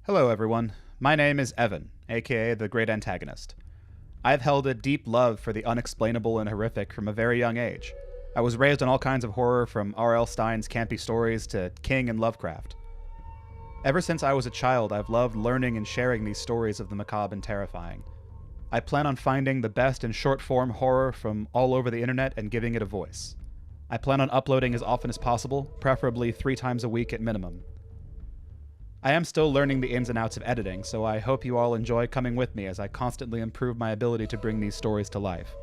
Hello, everyone. My name is Evan, aka the-great-antagonist. I've held a deep love for the unexplainable and horrific from a very young age. I was raised on all kinds of horror, from R.L. Stine's campy stories to King and Lovecraft. Ever since I was a child, I've loved learning and sharing these stories of the macabre and terrifying. I plan on finding the best in short-form horror from all over the internet and giving it a voice. I plan on uploading as often as possible, preferably 3 times a week at minimum. I am still learning the ins and outs of editing, so I hope you all enjoy coming with me as I constantly improve my ability to bring these stories to life.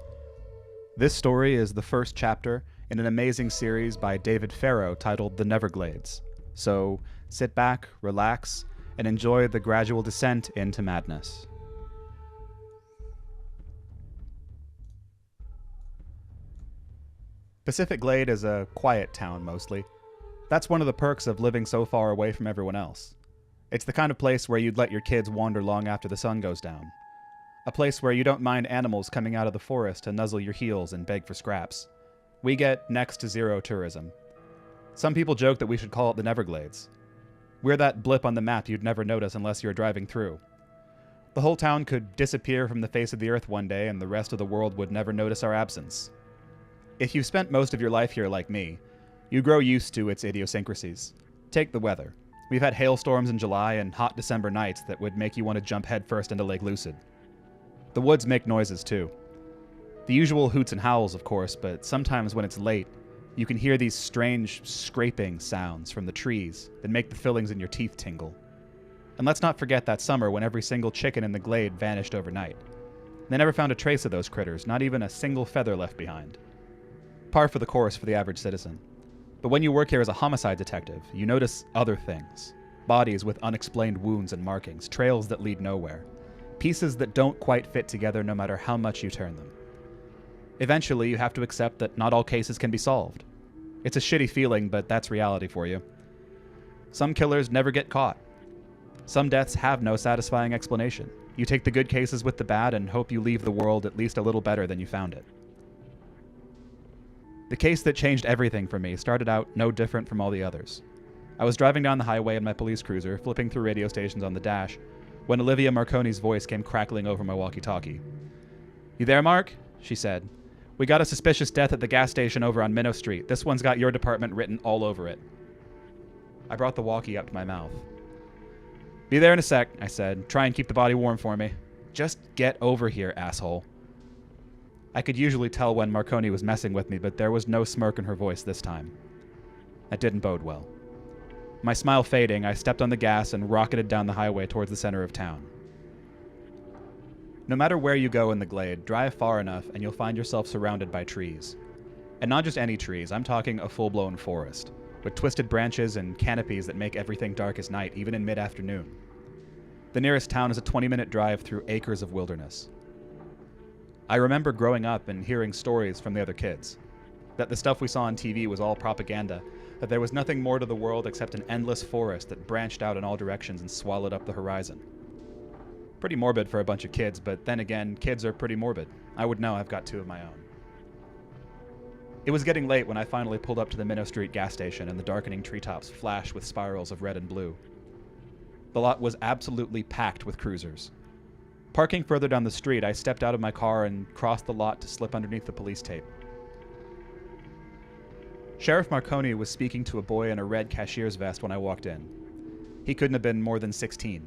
This story is the first chapter in an amazing series by David Farrow titled The Neverglades. So sit back, relax, and enjoy the gradual descent into madness. Pacific Glade is a quiet town mostly. That's one of the perks of living so far away from everyone else. It's the kind of place where you'd let your kids wander long after the sun goes down. A place where you don't mind animals coming out of the forest to nuzzle your heels and beg for scraps. We get next to zero tourism. Some people joke that we should call it the Neverglades. We're that blip on the map you'd never notice unless you're driving through. The whole town could disappear from the face of the earth one day and the rest of the world would never notice our absence. If you've spent most of your life here like me, you grow used to its idiosyncrasies. Take the weather. We've had hailstorms in July and hot December nights that would make you want to jump headfirst into Lake Lucid. The woods make noises too. The usual hoots and howls, of course, but sometimes when it's late, you can hear these strange scraping sounds from the trees that make the fillings in your teeth tingle. And let's not forget that summer when every single chicken in the glade vanished overnight. They never found a trace of those critters, not even a single feather left behind. Par for the course for the average citizen. But when you work here as a homicide detective, you notice other things. Bodies with unexplained wounds and markings, trails that lead nowhere. Pieces that don't quite fit together no matter how much you turn them. Eventually, you have to accept that not all cases can be solved. It's a shitty feeling, but that's reality for you. Some killers never get caught. Some deaths have no satisfying explanation. You take the good cases with the bad and hope you leave the world at least a little better than you found it. The case that changed everything for me started out no different from all the others. I was driving down the highway in my police cruiser, flipping through radio stations on the dash, when Olivia Marconi's voice came crackling over my walkie-talkie. "You there, Mark?" she said. "We got a suspicious death at the gas station over on Minnow Street. This one's got your department written all over it." I brought the walkie up to my mouth. "Be there in a sec," I said. "Try and keep the body warm for me." "Just get over here, asshole." I could usually tell when Marconi was messing with me, but there was no smirk in her voice this time. That didn't bode well. My smile fading, I stepped on the gas and rocketed down the highway towards the center of town. No matter where you go in the glade, drive far enough and you'll find yourself surrounded by trees. And not just any trees, I'm talking a full-blown forest, with twisted branches and canopies that make everything dark as night, even in mid-afternoon. The nearest town is a 20-minute drive through acres of wilderness. I remember growing up and hearing stories from the other kids. That the stuff we saw on TV was all propaganda, that there was nothing more to the world except an endless forest that branched out in all directions and swallowed up the horizon. Pretty morbid for a bunch of kids, but then again, kids are pretty morbid. I would know, I've got 2 of my own. It was getting late when I finally pulled up to the Minnow Street gas station and the darkening treetops flashed with spirals of red and blue. The lot was absolutely packed with cruisers. Parking further down the street, I stepped out of my car and crossed the lot to slip underneath the police tape. Sheriff Marconi was speaking to a boy in a red cashier's vest when I walked in. He couldn't have been more than 16.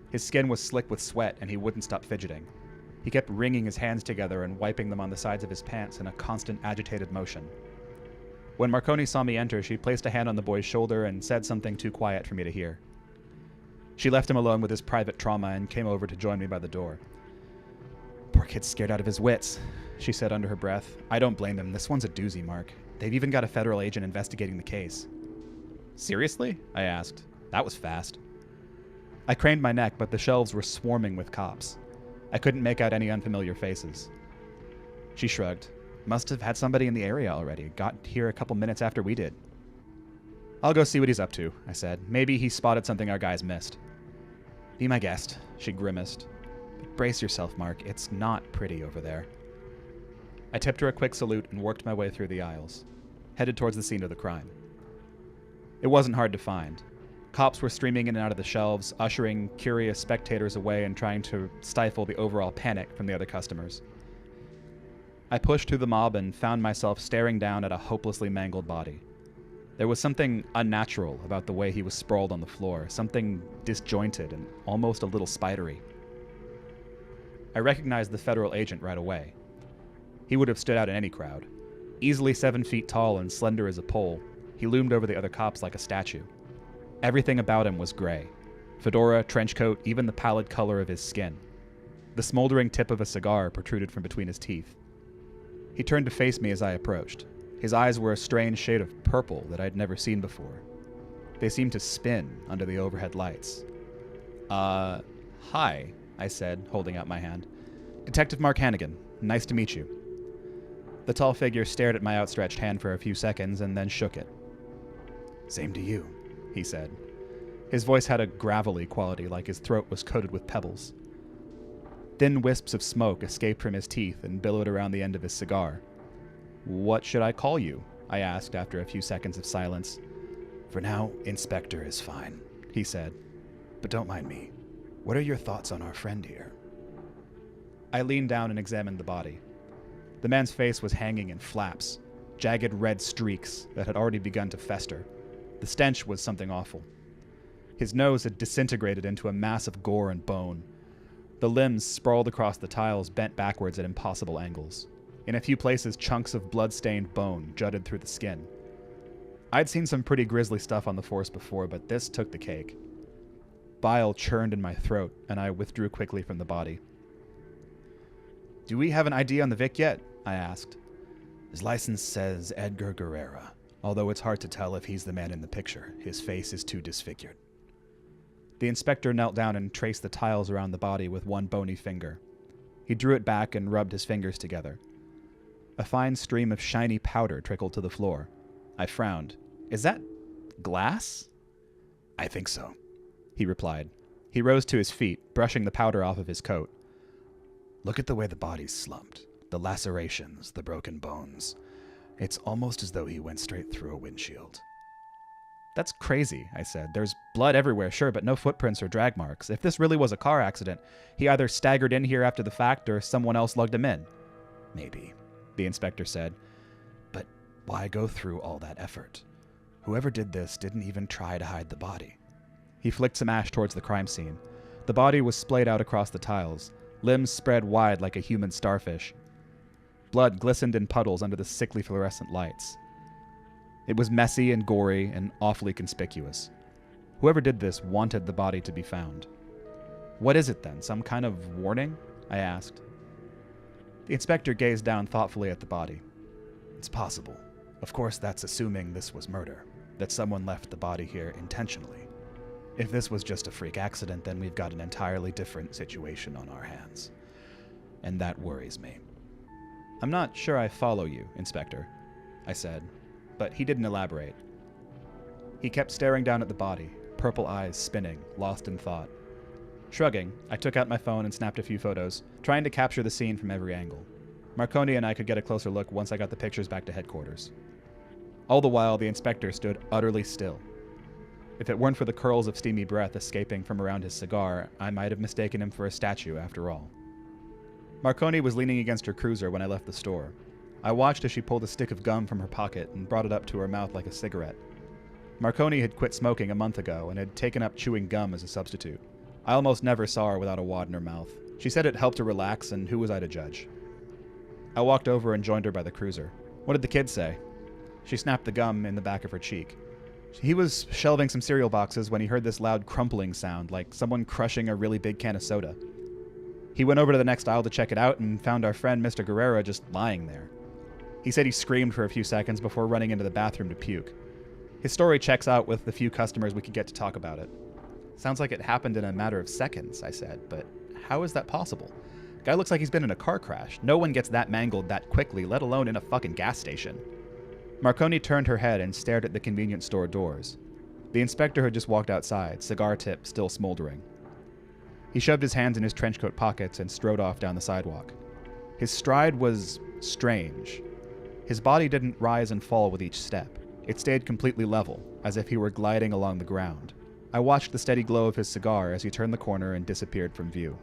His skin was slick with sweat and he wouldn't stop fidgeting. He kept wringing his hands together and wiping them on the sides of his pants in a constant agitated motion. When Marconi saw me enter, she placed a hand on the boy's shoulder and said something too quiet for me to hear. She left him alone with his private trauma and came over to join me by the door. "Poor kid's scared out of his wits," she said under her breath. "I don't blame him. This one's a doozy, Mark. They've even got a federal agent investigating the case." "Seriously?" I asked. That was fast. I craned my neck, but the shelves were swarming with cops. I couldn't make out any unfamiliar faces. She shrugged. "Must have had somebody in the area already. Got here a couple minutes after we did." "I'll go see what he's up to," I said. "Maybe he spotted something our guys missed." "Be my guest," she grimaced. "But brace yourself, Mark. It's not pretty over there." I tipped her a quick salute and worked my way through the aisles, headed towards the scene of the crime. It wasn't hard to find. Cops were streaming in and out of the shelves, ushering curious spectators away and trying to stifle the overall panic from the other customers. I pushed through the mob and found myself staring down at a hopelessly mangled body. There was something unnatural about the way he was sprawled on the floor, something disjointed and almost a little spidery. I recognized the federal agent right away. He would have stood out in any crowd. Easily 7 feet tall and slender as a pole, he loomed over the other cops like a statue. Everything about him was gray. Fedora, trench coat, even the pallid color of his skin. The smoldering tip of a cigar protruded from between his teeth. He turned to face me as I approached. His eyes were a strange shade of purple that I'd never seen before. They seemed to spin under the overhead lights. Hi, I said, holding out my hand. Detective Mark Hannigan. Nice to meet you. The tall figure stared at my outstretched hand for a few seconds and then shook it. Same to you, he said. His voice had a gravelly quality, like his throat was coated with pebbles. Thin wisps of smoke escaped from his teeth and billowed around the end of his cigar. What should I call you? I asked after a few seconds of silence. For now, Inspector is fine, he said. But don't mind me. What are your thoughts on our friend here? I leaned down and examined the body. The man's face was hanging in flaps, jagged red streaks that had already begun to fester. The stench was something awful. His nose had disintegrated into a mass of gore and bone. The limbs sprawled across the tiles, bent backwards at impossible angles. In a few places, chunks of blood-stained bone jutted through the skin. I'd seen some pretty grisly stuff on the force before, but this took the cake. Bile churned in my throat, and I withdrew quickly from the body. Do we have an ID on the Vic yet? I asked. His license says Edgar Guerrera, although it's hard to tell if he's the man in the picture. His face is too disfigured. The inspector knelt down and traced the tiles around the body with one bony finger. He drew it back and rubbed his fingers together. A fine stream of shiny powder trickled to the floor. I frowned. Is that glass? I think so, he replied. He rose to his feet, brushing the powder off of his coat. Look at the way the body's slumped. The lacerations, the broken bones. It's almost as though he went straight through a windshield. That's crazy, I said. There's blood everywhere, sure, but no footprints or drag marks. If this really was a car accident, he either staggered in here after the fact or someone else lugged him in. Maybe, the inspector said. But why go through all that effort? Whoever did this didn't even try to hide the body. He flicked some ash towards the crime scene. The body was splayed out across the tiles, limbs spread wide like a human starfish. Blood glistened in puddles under the sickly fluorescent lights. It was messy and gory and awfully conspicuous. Whoever did this wanted the body to be found. What is it then? Some kind of warning? I asked. The inspector gazed down thoughtfully at the body. It's possible. Of course, that's assuming this was murder, that someone left the body here intentionally. If this was just a freak accident, then we've got an entirely different situation on our hands. And that worries me. I'm not sure I follow you, Inspector, I said, but he didn't elaborate. He kept staring down at the body, purple eyes spinning, lost in thought. Shrugging, I took out my phone and snapped a few photos, trying to capture the scene from every angle. Marconi and I could get a closer look once I got the pictures back to headquarters. All the while, the inspector stood utterly still. If it weren't for the curls of steamy breath escaping from around his cigar, I might have mistaken him for a statue after all. Marconi was leaning against her cruiser when I left the store. I watched as she pulled a stick of gum from her pocket and brought it up to her mouth like a cigarette. Marconi had quit smoking a month ago and had taken up chewing gum as a substitute. I almost never saw her without a wad in her mouth. She said it helped her relax, and who was I to judge? I walked over and joined her by the cruiser. What did the kid say? She snapped the gum in the back of her cheek. He was shelving some cereal boxes when he heard this loud crumpling sound, like someone crushing a really big can of soda. He went over to the next aisle to check it out and found our friend Mr. Guerrera just lying there. He said he screamed for a few seconds before running into the bathroom to puke. His story checks out with the few customers we could get to talk about it. Sounds like it happened in a matter of seconds, I said, but how is that possible? Guy looks like he's been in a car crash. No one gets that mangled that quickly, let alone in a fucking gas station. Marconi turned her head and stared at the convenience store doors. The inspector had just walked outside, cigar tip still smoldering. He shoved his hands in his trenchcoat pockets and strode off down the sidewalk. His stride was strange. His body didn't rise and fall with each step. It stayed completely level, as if he were gliding along the ground. I watched the steady glow of his cigar as he turned the corner and disappeared from view.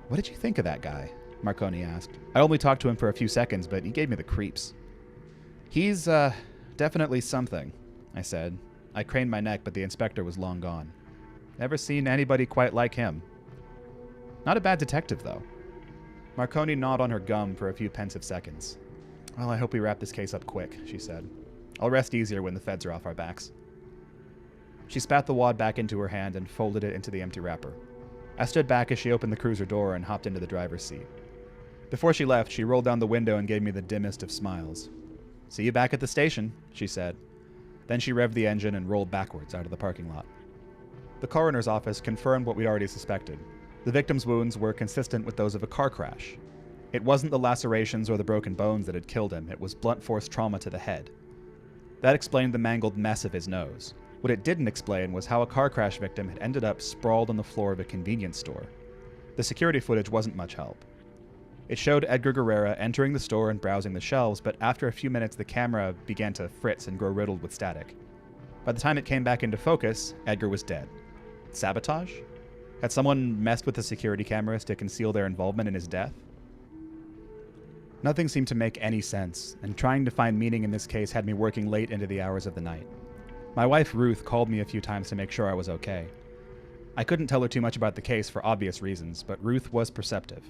"What did you think of that guy?" Marconi asked. "I only talked to him for a few seconds, but he gave me the creeps." "He's, definitely something," I said. I craned my neck, but the inspector was long gone. "Never seen anybody quite like him." "Not a bad detective, though." Marconi gnawed on her gum for a few pensive seconds. "Well, I hope we wrap this case up quick," she said. "I'll rest easier when the feds are off our backs." She spat the wad back into her hand and folded it into the empty wrapper. I stood back as she opened the cruiser door and hopped into the driver's seat. Before she left, she rolled down the window and gave me the dimmest of smiles. "See you back at the station," she said. Then she revved the engine and rolled backwards out of the parking lot. The coroner's office confirmed what we'd already suspected. The victim's wounds were consistent with those of a car crash. It wasn't the lacerations or the broken bones that had killed him, it was blunt force trauma to the head. That explained the mangled mess of his nose. What it didn't explain was how a car crash victim had ended up sprawled on the floor of a convenience store. The security footage wasn't much help. It showed Edgar Guerrera entering the store and browsing the shelves, but after a few minutes the camera began to fritz and grow riddled with static. By the time it came back into focus, Edgar was dead. Sabotage? Had someone messed with the security cameras to conceal their involvement in his death? Nothing seemed to make any sense, and trying to find meaning in this case had me working late into the hours of the night. My wife Ruth called me a few times to make sure I was okay. I couldn't tell her too much about the case for obvious reasons, but Ruth was perceptive.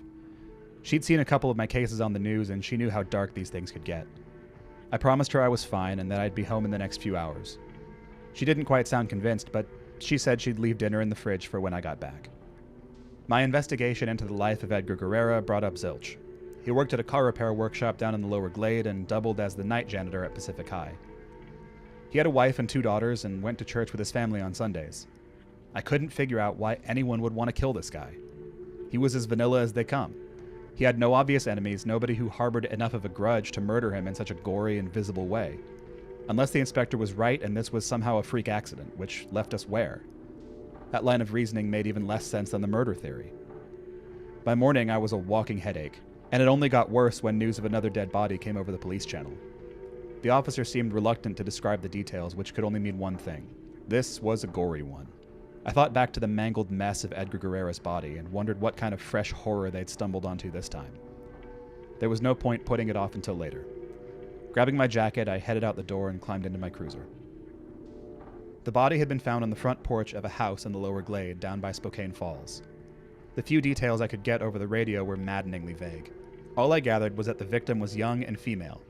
She'd seen a couple of my cases on the news and she knew how dark these things could get. I promised her I was fine and that I'd be home in the next few hours. She didn't quite sound convinced, but she said she'd leave dinner in the fridge for when I got back. My investigation into the life of Edgar Guerrera brought up zilch. He worked at a car repair workshop down in the Lower Glade and doubled as the night janitor at Pacific High. He had a wife and 2 daughters and went to church with his family on Sundays. I couldn't figure out why anyone would want to kill this guy. He was as vanilla as they come. He had no obvious enemies, nobody who harbored enough of a grudge to murder him in such a gory and visible way. Unless the inspector was right and this was somehow a freak accident, which left us where? That line of reasoning made even less sense than the murder theory. By morning, I was a walking headache, and it only got worse when news of another dead body came over the police channel. The officer seemed reluctant to describe the details, which could only mean one thing. This was a gory one. I thought back to the mangled mess of Edgar Guerrera's body and wondered what kind of fresh horror they'd stumbled onto this time. There was no point putting it off until later. Grabbing my jacket, I headed out the door and climbed into my cruiser. The body had been found on the front porch of a house in the Lower Glade down by Spokane Falls. The few details I could get over the radio were maddeningly vague. All I gathered was that the victim was young and female.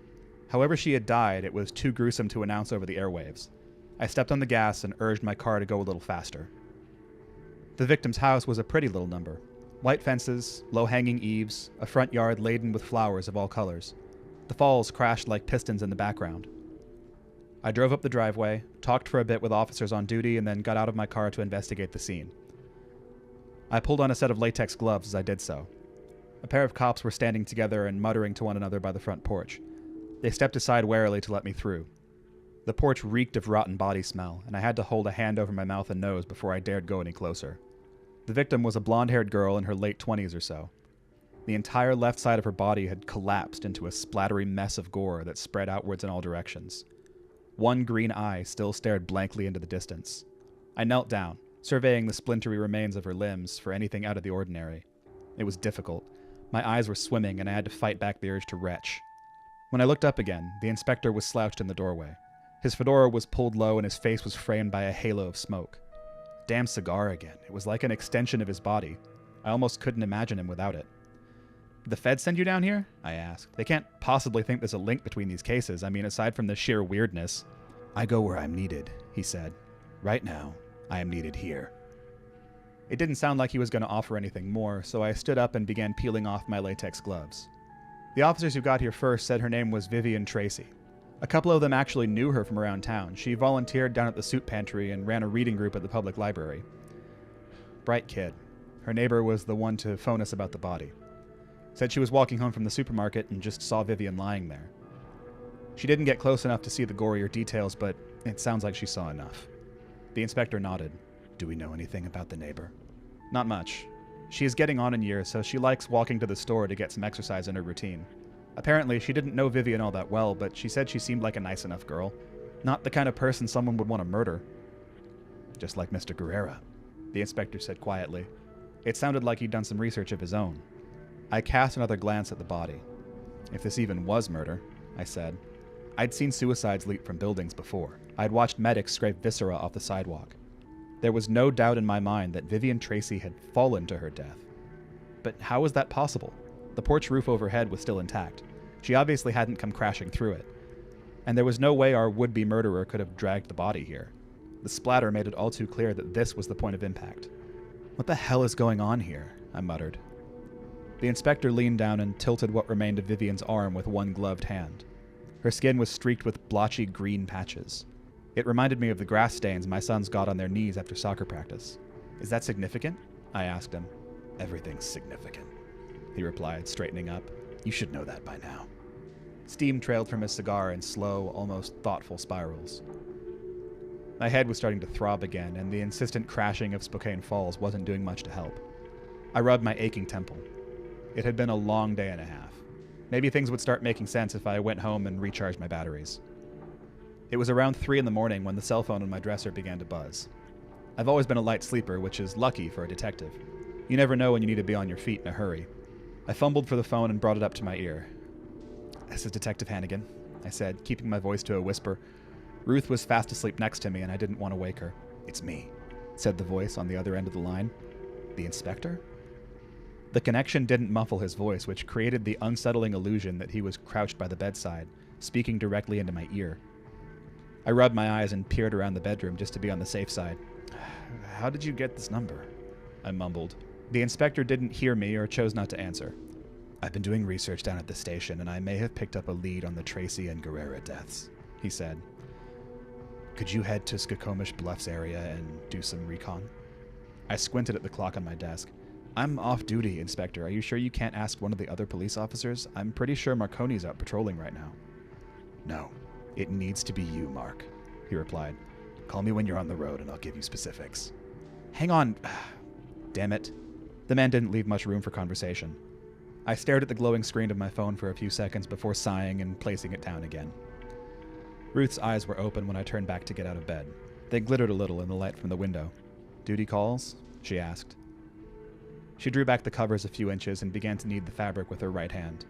However she had died, it was too gruesome to announce over the airwaves. I stepped on the gas and urged my car to go a little faster. The victim's house was a pretty little number. White fences, low-hanging eaves, a front yard laden with flowers of all colors. The falls crashed like pistons in the background. I drove up the driveway, talked for a bit with officers on duty, and then got out of my car to investigate the scene. I pulled on a set of latex gloves as I did so. A pair of cops were standing together and muttering to one another by the front porch. They stepped aside warily to let me through. The porch reeked of rotten body smell, and I had to hold a hand over my mouth and nose before I dared go any closer. The victim was a blonde-haired girl in her late 20s or so. The entire left side of her body had collapsed into a splattery mess of gore that spread outwards in all directions. One green eye still stared blankly into the distance. I knelt down, surveying the splintery remains of her limbs for anything out of the ordinary. It was difficult. My eyes were swimming, and I had to fight back the urge to retch. When I looked up again, the inspector was slouched in the doorway. His fedora was pulled low, and his face was framed by a halo of smoke. Damn cigar again. It was like an extension of his body. I almost couldn't imagine him without it. "Did the feds send you down here?" I asked. "They can't possibly think there's a link between these cases. I mean, aside from the sheer weirdness." "I go where I'm needed," he said. "Right now, I am needed here." It didn't sound like he was going to offer anything more, so I stood up and began peeling off my latex gloves. The officers who got here first said her name was Vivian Tracy. A couple of them actually knew her from around town. She volunteered down at the soup pantry and ran a reading group at the public library. Bright kid. Her neighbor was the one to phone us about the body. Said she was walking home from the supermarket and just saw Vivian lying there. She didn't get close enough to see the gorier details, but it sounds like she saw enough. The inspector nodded. "Do we know anything about the neighbor?" "Not much. She is getting on in years, so she likes walking to the store to get some exercise in her routine. Apparently, she didn't know Vivian all that well, but she said she seemed like a nice enough girl. Not the kind of person someone would want to murder." just like Mr. Guerrera, the inspector said quietly. It sounded like he'd done some research of his own. I cast another glance at the body. If this even was murder, I said. I'd seen suicides leap from buildings before. I'd watched medics scrape viscera off the sidewalk. There was no doubt in my mind that Vivian Tracy had fallen to her death. But how was that possible? The porch roof overhead was still intact. She obviously hadn't come crashing through it. And there was no way our would-be murderer could have dragged the body here. The splatter made it all too clear that this was the point of impact. What the hell is going on here? I muttered. The inspector leaned down and tilted what remained of Vivian's arm with one gloved hand. Her skin was streaked with blotchy green patches. It reminded me of the grass stains my sons got on their knees after soccer practice. Is that significant? I asked him. Everything's significant, he replied, straightening up. You should know that by now. Steam trailed from his cigar in slow, almost thoughtful spirals. My head was starting to throb again, and the insistent crashing of Spokane Falls wasn't doing much to help. I rubbed my aching temple. It had been a long day and a half. Maybe things would start making sense if I went home and recharged my batteries. It was around 3 in the morning when the cell phone on my dresser began to buzz. I've always been a light sleeper, which is lucky for a detective. You never know when you need to be on your feet in a hurry. I fumbled for the phone and brought it up to my ear. This is Detective Hannigan, I said, keeping my voice to a whisper. Ruth was fast asleep next to me, and I didn't want to wake her. It's me, said the voice on the other end of the line. The inspector? The connection didn't muffle his voice, which created the unsettling illusion that he was crouched by the bedside, speaking directly into my ear. I rubbed my eyes and peered around the bedroom just to be on the safe side. How did you get this number? I mumbled. The inspector didn't hear me or chose not to answer. I've been doing research down at the station, and I may have picked up a lead on the Tracy and Guerrera deaths, he said. Could you head to Skokomish Bluffs area and do some recon? I squinted at the clock on my desk. I'm off duty, Inspector. Are you sure you can't ask one of the other police officers? I'm pretty sure Marconi's out patrolling right now. No, it needs to be you, Mark, he replied. Call me when you're on the road and I'll give you specifics. Hang on. Damn it. The man didn't leave much room for conversation. I stared at the glowing screen of my phone for a few seconds before sighing and placing it down again. Ruth's eyes were open when I turned back to get out of bed. They glittered a little in the light from the window. Duty calls? She asked. She drew back the covers a few inches and began to knead the fabric with her right hand.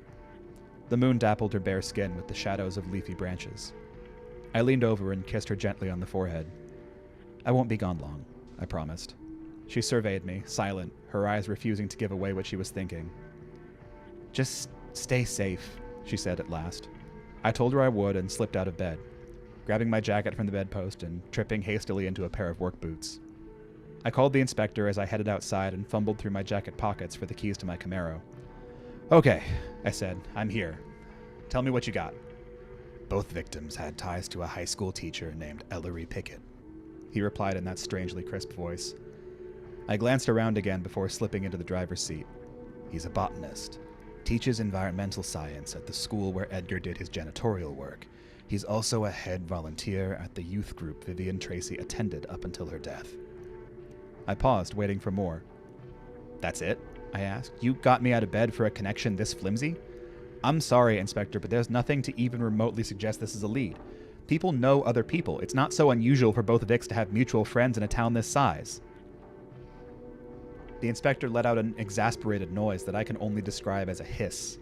The moon dappled her bare skin with the shadows of leafy branches. I leaned over and kissed her gently on the forehead. I won't be gone long, I promised. She surveyed me, silent, her eyes refusing to give away what she was thinking. Just stay safe, she said at last. I told her I would and slipped out of bed, grabbing my jacket from the bedpost and tripping hastily into a pair of work boots. I called the inspector as I headed outside and fumbled through my jacket pockets for the keys to my Camaro. Okay, I said, I'm here. Tell me what you got. Both victims had ties to a high school teacher named Ellery Pickett, he replied in that strangely crisp voice. I glanced around again before slipping into the driver's seat. He's a botanist. Teaches environmental science at the school where Edgar did his janitorial work. He's also a head volunteer at the youth group Vivian Tracy attended up until her death. I paused, waiting for more. That's it? I asked. You got me out of bed for a connection this flimsy? I'm sorry, Inspector, but there's nothing to even remotely suggest this is a lead. People know other people. It's not so unusual for both Vicks to have mutual friends in a town this size. The inspector let out an exasperated noise that I can only describe as a hiss.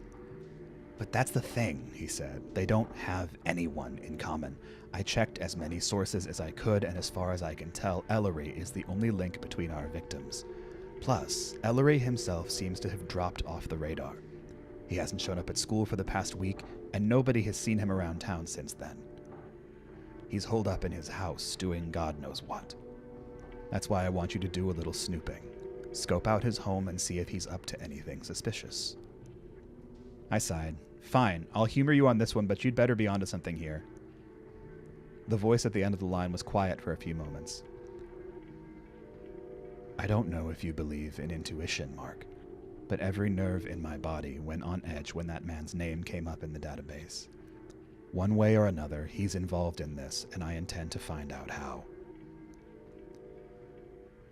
But that's the thing, he said. They don't have anyone in common. I checked as many sources as I could, and as far as I can tell, Ellery is the only link between our victims. Plus, Ellery himself seems to have dropped off the radar. He hasn't shown up at school for the past week, and nobody has seen him around town since then. He's holed up in his house, doing God knows what. That's why I want you to do a little snooping. Scope out his home and see if he's up to anything suspicious. I sighed. Fine, I'll humor you on this one, but you'd better be onto something here. The voice at the end of the line was quiet for a few moments. I don't know if you believe in intuition, Mark, but every nerve in my body went on edge when that man's name came up in the database. One way or another, he's involved in this, and I intend to find out how.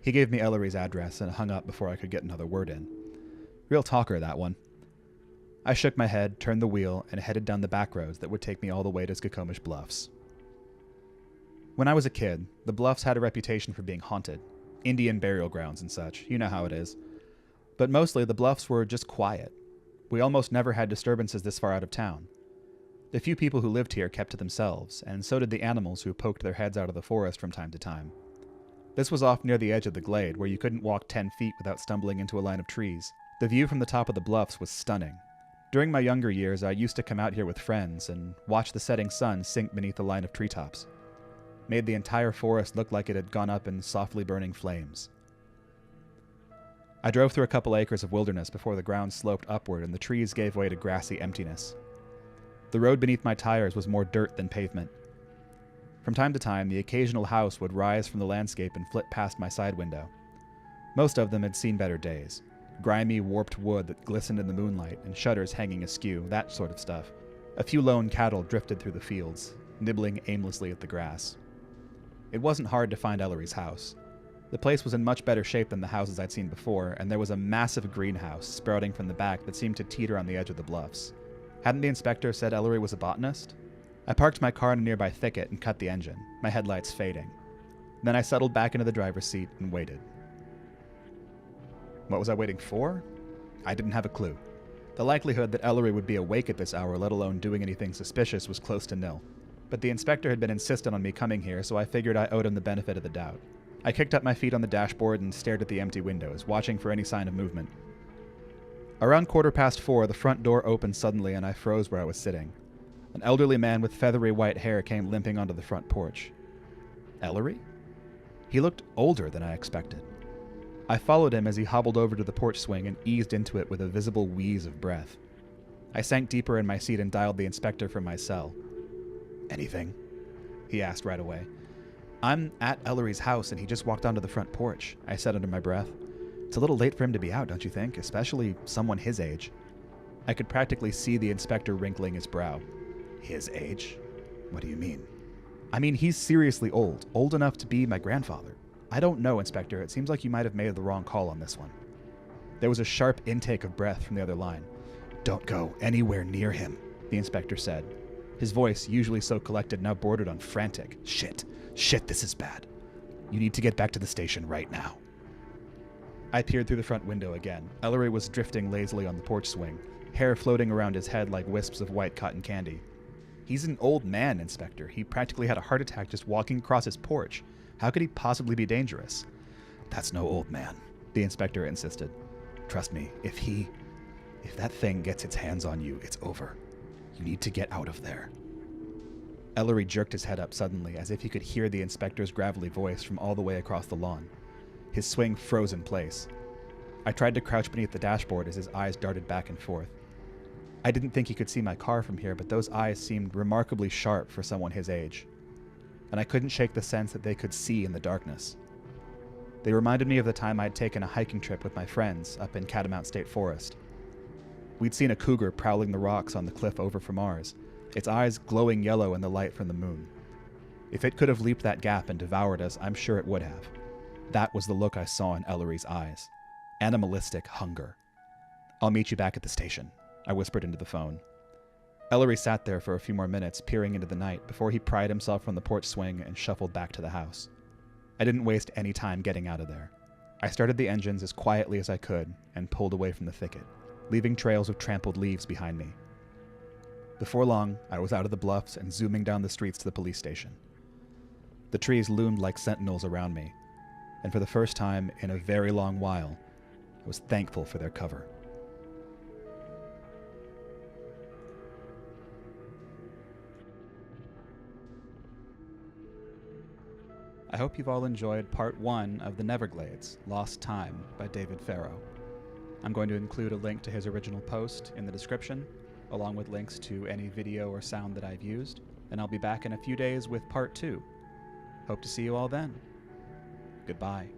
He gave me Ellery's address and hung up before I could get another word in. Real talker, that one. I shook my head, turned the wheel, and headed down the back roads that would take me all the way to Skokomish Bluffs. When I was a kid, the Bluffs had a reputation for being haunted. Indian burial grounds and such. You know how it is. But mostly, the Bluffs were just quiet. We almost never had disturbances this far out of town. The few people who lived here kept to themselves, and so did the animals who poked their heads out of the forest from time to time. This was off near the edge of the glade, where you couldn't walk 10 feet without stumbling into a line of trees. The view from the top of the Bluffs was stunning. During my younger years, I used to come out here with friends and watch the setting sun sink beneath the line of treetops. Made the entire forest look like it had gone up in softly burning flames. I drove through a couple acres of wilderness before the ground sloped upward and the trees gave way to grassy emptiness. The road beneath my tires was more dirt than pavement. From time to time, the occasional house would rise from the landscape and flit past my side window. Most of them had seen better days. Grimy, warped wood that glistened in the moonlight and shutters hanging askew, that sort of stuff. A few lone cattle drifted through the fields, nibbling aimlessly at the grass. It wasn't hard to find Ellery's house. The place was in much better shape than the houses I'd seen before, and there was a massive greenhouse sprouting from the back that seemed to teeter on the edge of the bluffs. Hadn't the inspector said Ellery was a botanist? I parked my car in a nearby thicket and cut the engine, my headlights fading. Then I settled back into the driver's seat and waited. What was I waiting for? I didn't have a clue. The likelihood that Ellery would be awake at this hour, let alone doing anything suspicious, was close to nil. But the inspector had been insistent on me coming here, so I figured I owed him the benefit of the doubt. I kicked up my feet on the dashboard and stared at the empty windows, watching for any sign of movement. Around 4:15, the front door opened suddenly and I froze where I was sitting. An elderly man with feathery white hair came limping onto the front porch. Ellery? He looked older than I expected. I followed him as he hobbled over to the porch swing and eased into it with a visible wheeze of breath. I sank deeper in my seat and dialed the inspector from my cell. Anything? He asked right away. I'm at Ellery's house and he just walked onto the front porch, I said under my breath. It's a little late for him to be out, don't you think? Especially someone his age. I could practically see the inspector wrinkling his brow. His age? What do you mean? I mean, he's seriously old enough to be my grandfather. I don't know, Inspector. It seems like you might have made the wrong call on this one. There was a sharp intake of breath from the other line. Don't go anywhere near him, the inspector said. His voice, usually so collected, now bordered on frantic. Shit, this is bad. You need to get back to the station right now. I peered through the front window again. Ellery was drifting lazily on the porch swing, hair floating around his head like wisps of white cotton candy. He's an old man, Inspector. He practically had a heart attack just walking across his porch. How could he possibly be dangerous? That's no old man, the inspector insisted. Trust me, if that thing gets its hands on you, it's over. You need to get out of there. Ellery jerked his head up suddenly, as if he could hear the inspector's gravelly voice from all the way across the lawn. His swing froze in place. I tried to crouch beneath the dashboard as his eyes darted back and forth. I didn't think he could see my car from here, but those eyes seemed remarkably sharp for someone his age. And I couldn't shake the sense that they could see in the darkness. They reminded me of the time I'd taken a hiking trip with my friends up in Catamount State Forest. We'd seen a cougar prowling the rocks on the cliff over from ours, its eyes glowing yellow in the light from the moon. If it could have leaped that gap and devoured us, I'm sure it would have. That was the look I saw in Ellery's eyes. Animalistic hunger. I'll meet you back at the station, I whispered into the phone. Ellery sat there for a few more minutes, peering into the night, before he pried himself from the porch swing and shuffled back to the house. I didn't waste any time getting out of there. I started the engines as quietly as I could and pulled away from the thicket, leaving trails of trampled leaves behind me. Before long, I was out of the bluffs and zooming down the streets to the police station. The trees loomed like sentinels around me, and for the first time in a very long while, I was thankful for their cover. I hope you've all enjoyed part 1 of The Neverglades, Lost Time by David Farrow. I'm going to include a link to his original post in the description, along with links to any video or sound that I've used, and I'll be back in a few days with part 2. Hope to see you all then. Goodbye.